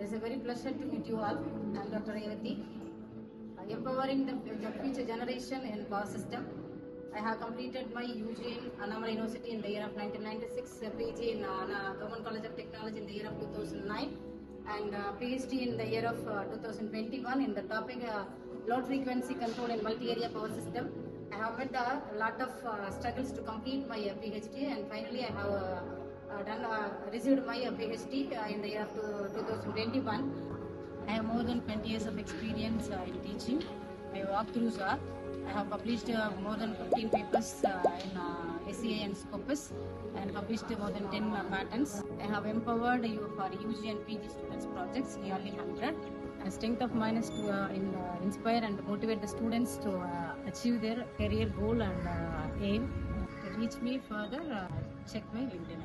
It's a very pleasure to meet you all. I'm Dr. Revati. Empowering the future generation in power system. I have completed my UG in Annamalai University in the year of 1996, PG in Government College of Technology in the year of 2009, and PhD in the year of 2021 in the topic low frequency control in multi-area power system. I have met a lot of struggles to complete my PhD, and finally I have received my PhD in the year of 2021. I have more than 20 years of experience in teaching. My walkthroughs are, I have published more than 15 papers in SCA and Scopus, and published more than 10 patents. I have empowered you for UG and PG students projects, nearly 100. And strength of mine is to inspire and motivate the students to achieve their career goal and aim. To reach me further, check my LinkedIn.